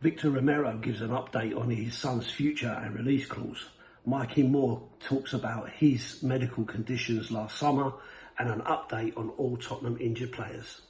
Victor Romero gives an update on his son's future and release clause. Mikey Moore talks about his medical conditions last summer and an update on all Tottenham injured players.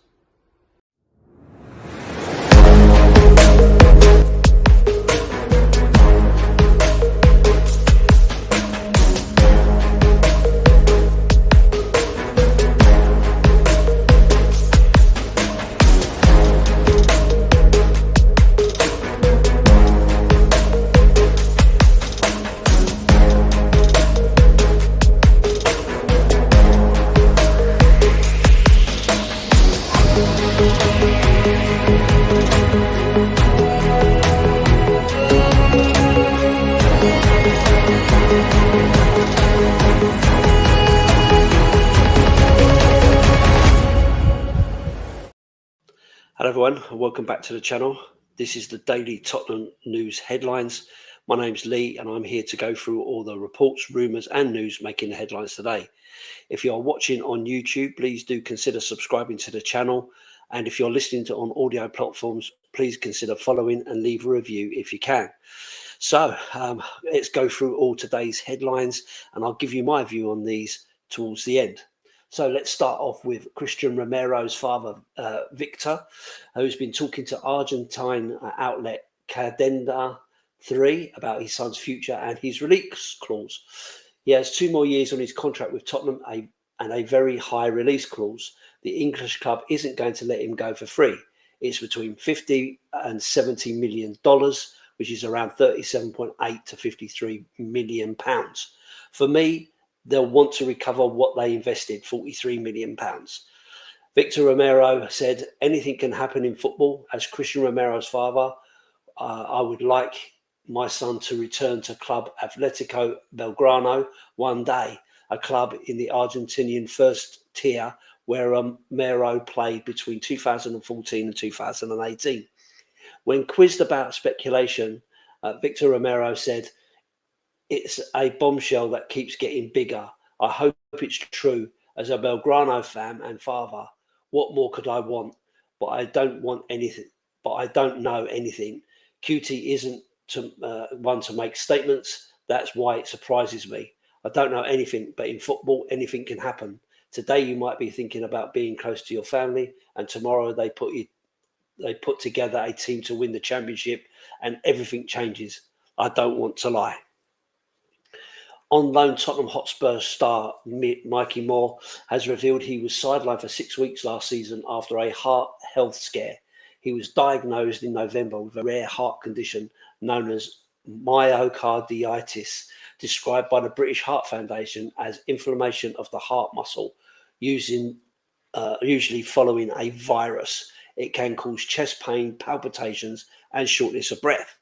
Hello everyone, and welcome back to the channel. This is the daily Tottenham news headlines. My name's Lee and I'm here to go through all the reports, rumours and news making the headlines today. If you are watching on YouTube, please do consider subscribing to the channel. And if you're listening to on audio platforms, please consider following and leave a review if you can. So let's go through all today's headlines and I'll give you my view on these towards the end. So let's start off with Cristian Romero's father, Victor, who's been talking to Argentine outlet Cadena 3 about his son's future and his release clause. He has 2 more years on his contract with Tottenham and a very high release clause. The English club isn't going to let him go for free. It's between $50 and $70 million, which is around 37.8 to 53 million pounds. For me, they'll want to recover what they invested, £43 million. Victor Romero said, anything can happen in football. As Cristian Romero's father, I would like my son to return to club Atletico Belgrano one day, a club in the Argentinian first tier where Romero played between 2014 and 2018. When quizzed about speculation, Victor Romero said, it's a bombshell that keeps getting bigger. I hope it's true. As a Belgrano fan and father, what more could I want? But I don't want anything. But I don't know anything. QT isn't one to make statements. That's why it surprises me. I don't know anything, but in football, anything can happen. Today, you might be thinking about being close to your family, and tomorrow they put together a team to win the championship, and everything changes. I don't want to lie. On loan, Tottenham Hotspur star Mikey Moore has revealed he was sidelined for 6 weeks last season after a heart health scare. He was diagnosed in November with a rare heart condition known as myocarditis, described by the British Heart Foundation as inflammation of the heart muscle, usually following a virus. It can cause chest pain, palpitations, and shortness of breath.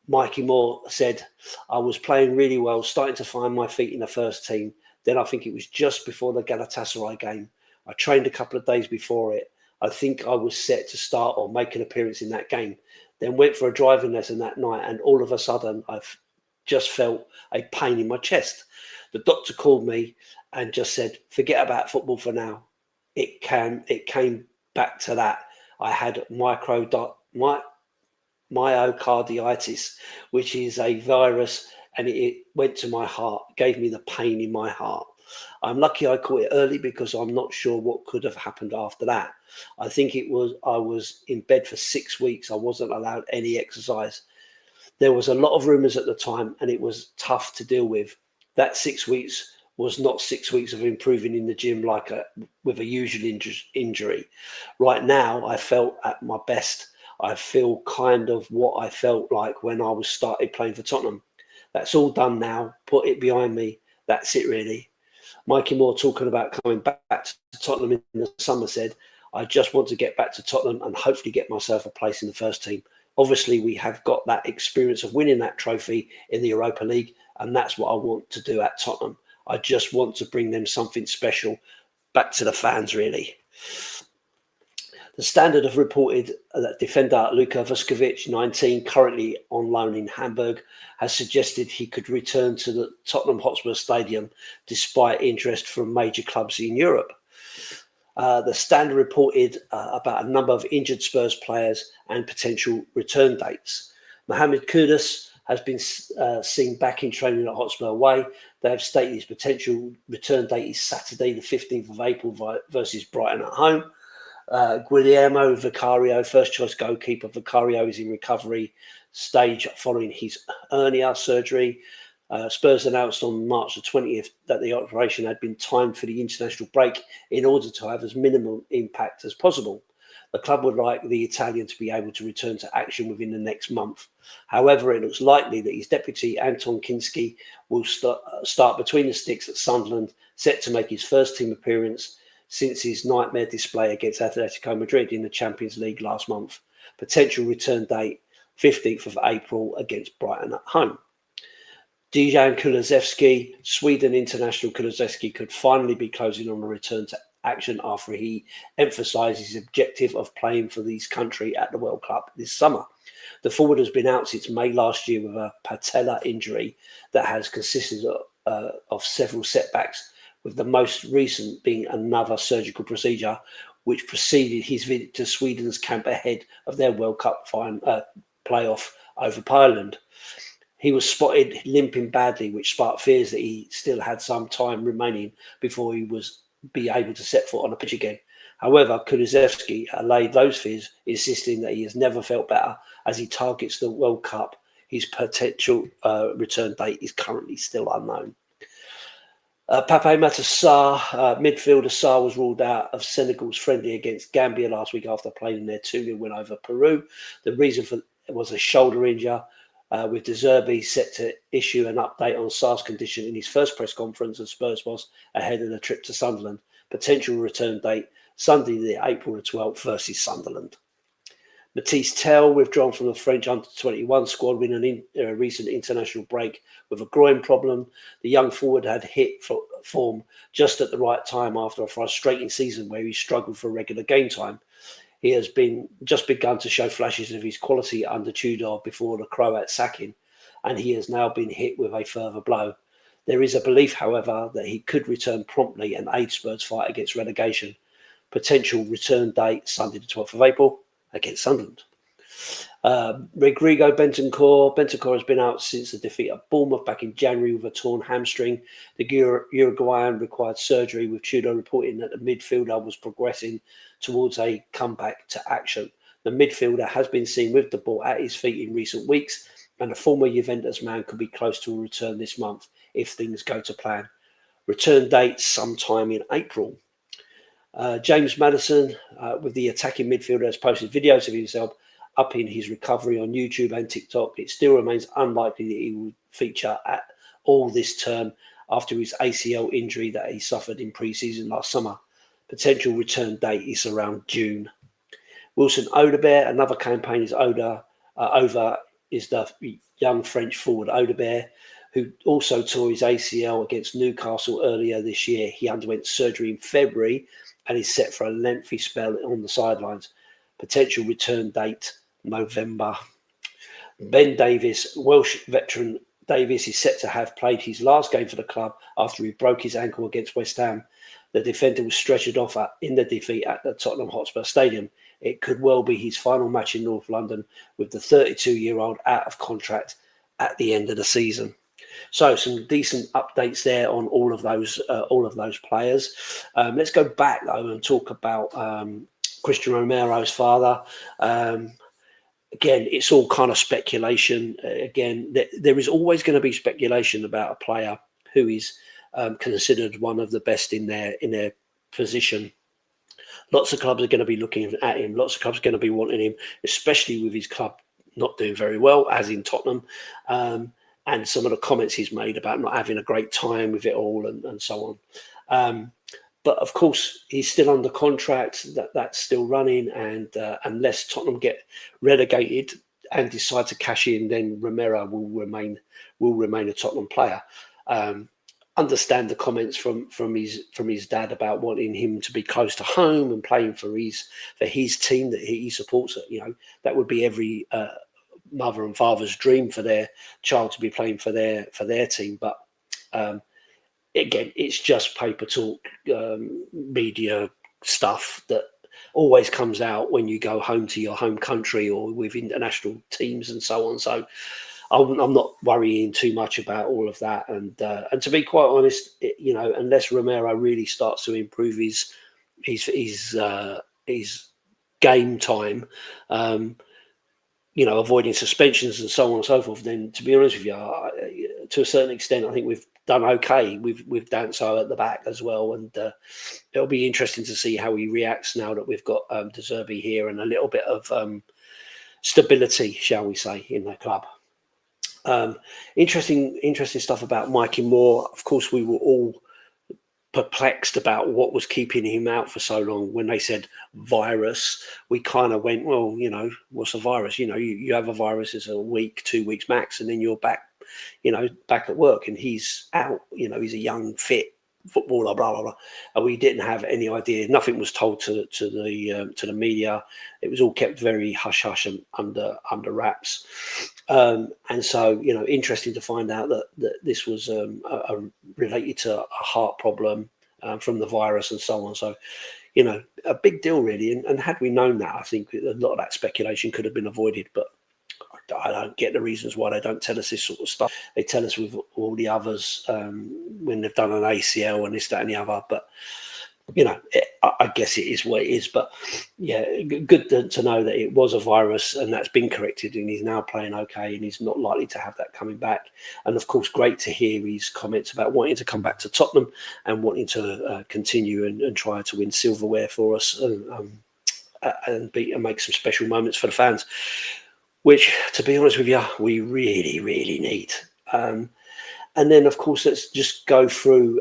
Mikey Moore said, I was playing really well, starting to find my feet in the first team. Then I think it was just before the Galatasaray game. I trained a couple of days before it. I think I was set to start or make an appearance in that game. Then went for a driving lesson that night and all of a sudden I've just felt a pain in my chest. The doctor called me and just said, forget about football for now. It came back to that. I had myocarditis, which is a virus, and it went to my heart, gave me the pain in my heart. I'm lucky I caught it early because I'm not sure what could have happened after that. I think I was in bed for 6 weeks. I wasn't allowed any exercise. There was a lot of rumours at the time and it was tough to deal with. That 6 weeks was not 6 weeks of improving in the gym with a usual injury. Right now, I felt at my best. I feel kind of what I felt like when I was started playing for Tottenham. That's all done now. Put it behind me. That's it, really. Mikey Moore, talking about coming back to Tottenham in the summer, said, I just want to get back to Tottenham and hopefully get myself a place in the first team. Obviously, we have got that experience of winning that trophy in the Europa League, and that's what I want to do at Tottenham. I just want to bring them something special back to the fans, really. The Standard have reported that defender Luka Vuskovic, 19, currently on loan in Hamburg, has suggested he could return to the Tottenham Hotspur Stadium despite interest from major clubs in Europe. The Standard reported about a number of injured Spurs players and potential return dates. Mohamed Kudus has been seen back in training at Hotspur away. They have stated his potential return date is Saturday, the 15th of April versus Brighton at home. Guillermo Vicario, first choice goalkeeper. Vicario is in recovery stage following his hernia surgery. Spurs announced on March the 20th that the operation had been timed for the international break in order to have as minimal impact as possible. The club would like the Italian to be able to return to action within the next month. However, it looks likely that his deputy, Anton Kinski, will start between the sticks at Sunderland, set to make his first team appearance since his nightmare display against Atletico Madrid in the Champions League last month. Potential return date, 15th of April against Brighton at home. Dejan Kulusevski, Sweden international Kulusevski, could finally be closing on a return to action after he emphasised his objective of playing for his country at the World Cup this summer. The forward has been out since May last year with a patella injury that has consisted of several setbacks, with the most recent being another surgical procedure which preceded his visit to Sweden's camp ahead of their World Cup playoff over Poland. He was spotted limping badly, which sparked fears that he still had some time remaining before he was be able to set foot on a pitch again. However, Kulusevski allayed those fears, insisting that he has never felt better as he targets the World Cup. His potential return date is currently still unknown. Pape Matar Sarr, midfielder Sarr, was ruled out of Senegal's friendly against Gambia last week after playing their 2-0 win over Peru. The reason for it was a shoulder injury, with De Zerbi set to issue an update on Sarr's condition in his first press conference as Spurs boss ahead of the trip to Sunderland. Potential return date, Sunday, the April the 12th versus Sunderland. Matisse Tel, withdrawn from the French under-21 squad in a recent international break with a groin problem. The young forward had hit form just at the right time after a frustrating season where he struggled for regular game time. He has just begun to show flashes of his quality under Tudor before the Croat sacking, and he has now been hit with a further blow. There is a belief, however, that he could return promptly and aid Spurs' fight against relegation. Potential return date, Sunday the 12th of April against Sunderland. Rodrigo Bentancur has been out since the defeat at Bournemouth back in January with a torn hamstring. The Uruguayan required surgery, with Tudor reporting that the midfielder was progressing towards a comeback to action. The midfielder has been seen with the ball at his feet in recent weeks, and the former Juventus man could be close to a return this month if things go to plan. Return date sometime in April. James Maddison, with the attacking midfielder, has posted videos of himself up in his recovery on YouTube and TikTok. It still remains unlikely that he will feature at all this term after his ACL injury that he suffered in pre-season last summer. Potential return date is around June. Wilson Odobert, another campaign is over is the young French forward Odobert, who also tore his ACL against Newcastle earlier this year. He underwent surgery in February and is set for a lengthy spell on the sidelines. Potential return date, November. Ben Davies, Welsh veteran Davies, is set to have played his last game for the club after he broke his ankle against West Ham. The defender was stretchered off in the defeat at the Tottenham Hotspur Stadium. It could well be his final match in North London, with the 32-year-old out of contract at the end of the season. So some decent updates there on all of those players. Let's go back though and talk about Cristian Romero's father. Again, it's all kind of speculation. Again, there is always going to be speculation about a player who is considered one of the best in their position. Lots of clubs are going to be looking at him. Lots of clubs are going to be wanting him, especially with his club not doing very well, as in Tottenham. And some of the comments he's made about not having a great time with it all and so on. But of course, he's still under contract. That's still running. And unless Tottenham get relegated and decide to cash in, then Romero will remain a Tottenham player. Understand the comments from his dad about wanting him to be close to home and playing for his team that he supports. You know, that would be every mother and father's dream for their child to be playing for their team. But again, it's just paper talk, media stuff that always comes out when you go home to your home country or with international teams and so on. So I'm not worrying too much about all of that. And to be quite honest, unless Romero really starts to improve his game time, avoiding suspensions and so on and so forth, then to be honest with you, to a certain extent, I think we've done okay with Danso at the back as well. And it'll be interesting to see how he reacts now that we've got De Zerbi here and a little bit of stability, shall we say, in the club. Interesting stuff about Mikey Moore. Of course, we were all perplexed about what was keeping him out for so long. When they said virus, we kind of went, well, what's a virus? You have a virus, it's a week, 2 weeks max, and then you're back, back at work, and he's out. He's a young, fit footballer, blah blah blah. And we didn't have any idea. Nothing was told to the media. It was all kept very hush hush and under wraps. And so, interesting to find out that this was related to a heart problem from the virus and so on. So, a big deal really. And had we known that, I think a lot of that speculation could have been avoided. But I don't get the reasons why they don't tell us this sort of stuff. They tell us with all the others when they've done an ACL and this, that, and the other. But I guess it is what it is. But yeah, good to know that it was a virus and that's been corrected and he's now playing okay and he's not likely to have that coming back. And of course, great to hear his comments about wanting to come back to Tottenham and wanting to continue and try to win silverware for us and make some special moments for the fans, which, to be honest with you, we really, really need. And then, of course, let's just go through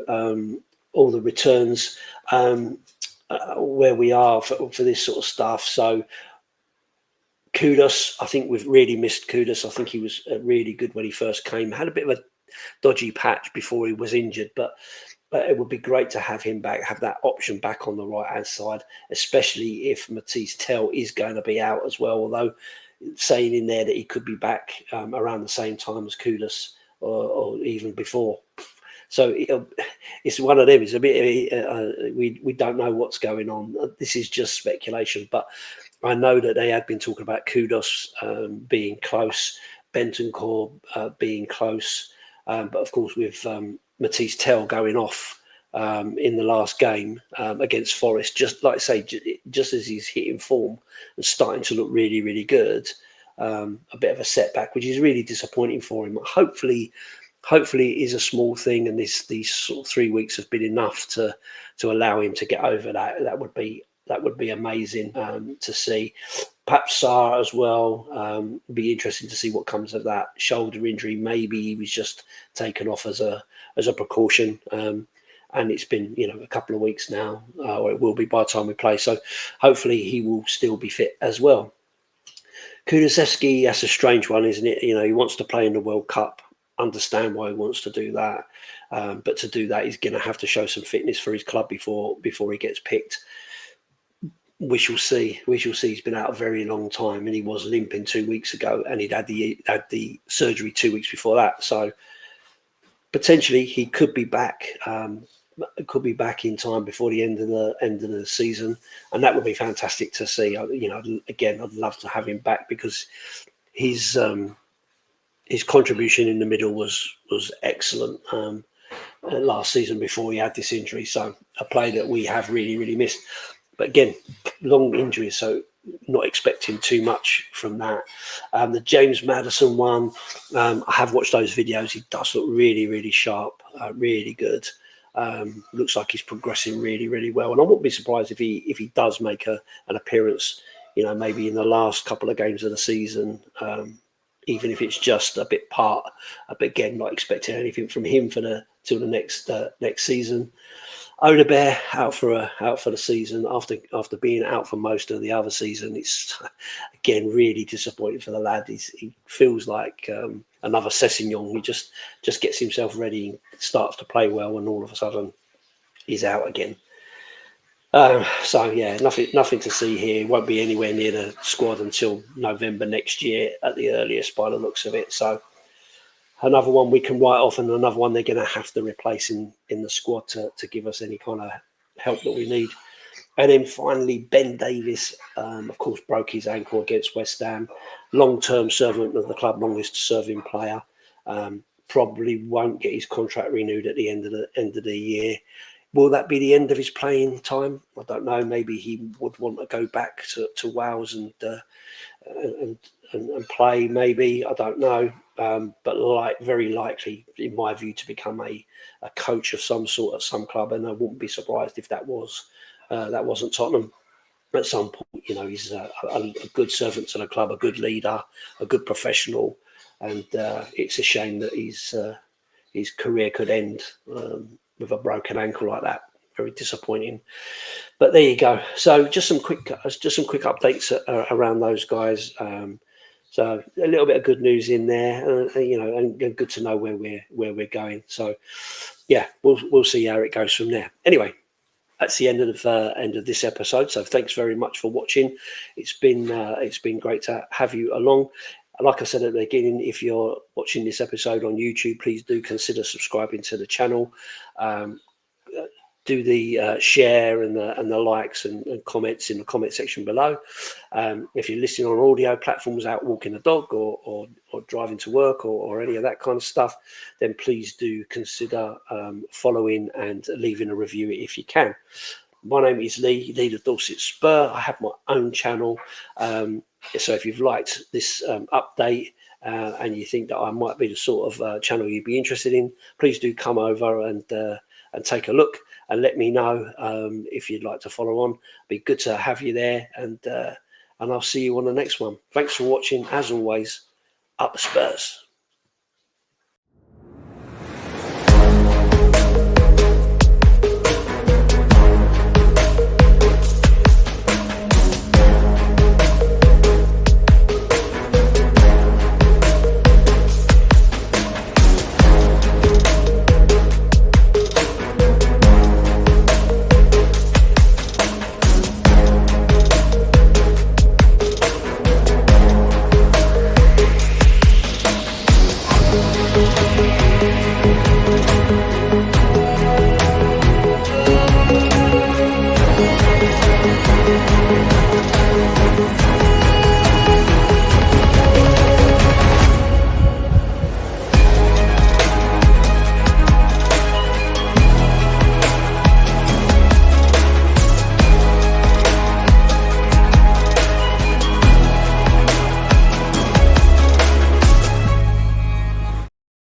all the returns where we are for this sort of stuff. So Kudus, I think we've really missed Kudus. I think he was really good when he first came. Had a bit of a dodgy patch before he was injured, but it would be great to have him back, have that option back on the right-hand side, especially if Maddison Tell is going to be out as well, although saying in there that he could be back around the same time as Kudus or even before. So it's one of them. It's a bit we don't know what's going on. This is just speculation, but I know that they had been talking about Kudus being close, Bentancur being close, but of course with Maddison Tell going off in the last game against Forest, just like I say, just as he's hitting form and starting to look really, really good, a bit of a setback, which is really disappointing for him. Hopefully it is a small thing, and these sort of 3 weeks have been enough to allow him to get over that. That would be amazing to see. Perhaps Sarr as well. Be interesting to see what comes of that shoulder injury. Maybe he was just taken off as a precaution. And it's been, a couple of weeks now, or it will be by the time we play. So hopefully he will still be fit as well. Kulusevski, that's a strange one, isn't it? He wants to play in the World Cup. Understand why he wants to do that. But to do that, he's going to have to show some fitness for his club before he gets picked. We shall see. He's been out a very long time, and he was limping 2 weeks ago, and he'd had the surgery 2 weeks before that. So potentially he could be back. Could be back in time before the end of the season, and that would be fantastic to see. Again, I'd love to have him back because his contribution in the middle was excellent last season before he had this injury. So a play that we have really, really missed. But again, long injuries, so not expecting too much from that. The James Maddison one, I have watched those videos. He does look really, really sharp, really good. Looks like he's progressing really, really well. And I wouldn't be surprised if he does make an appearance, maybe in the last couple of games of the season, even if it's just a bit part. But again, not expecting anything from him till the next season. Odebear out for the season after being out for most of the other season. It's again really disappointing for the lad. He feels like another Sessegnon. He just gets himself ready, starts to play well, and all of a sudden he's out again. So yeah, nothing to see here. He won't be anywhere near the squad until November next year at the earliest, by the looks of it. So another one we can write off, and another one they're going to have to replace in the squad to give us any kind of help that we need. And then finally, Ben Davies, of course, broke his ankle against West Ham. Long-term servant of the club, longest-serving player. Probably won't get his contract renewed at the end of the year. Will that be the end of his playing time? I don't know. Maybe he would want to go back to Wales and play. Maybe, I don't know. But very likely, in my view, to become a coach of some sort at some club, and I wouldn't be surprised if that wasn't Tottenham at some point. You know, he's a good servant to the club, a good leader, a good professional, and it's a shame that his career could end with a broken ankle like that. Very disappointing. But there you go. So just some quick updates around those guys. So a little bit of good news in there, and good to know where we're going. So yeah, we'll see how it goes from there. Anyway, that's the end of this episode. So thanks very much for watching. It's been great to have you along. Like I said at the beginning, if you're watching this episode on YouTube, please do consider subscribing to the channel. Do the share and the likes and comments in the comment section below. If you're listening on audio platforms, out walking the dog or driving to work or any of that kind of stuff, then please do consider following and leaving a review if you can. My name is Lee, leader of Dorset Spur. I have my own channel. So if you've liked this update and you think that I might be the sort of channel you'd be interested in, please do come over and take a look and let me know if you'd like to follow on. Be good to have you there, and I'll see you on the next one. Thanks for watching. As always, up the Spurs.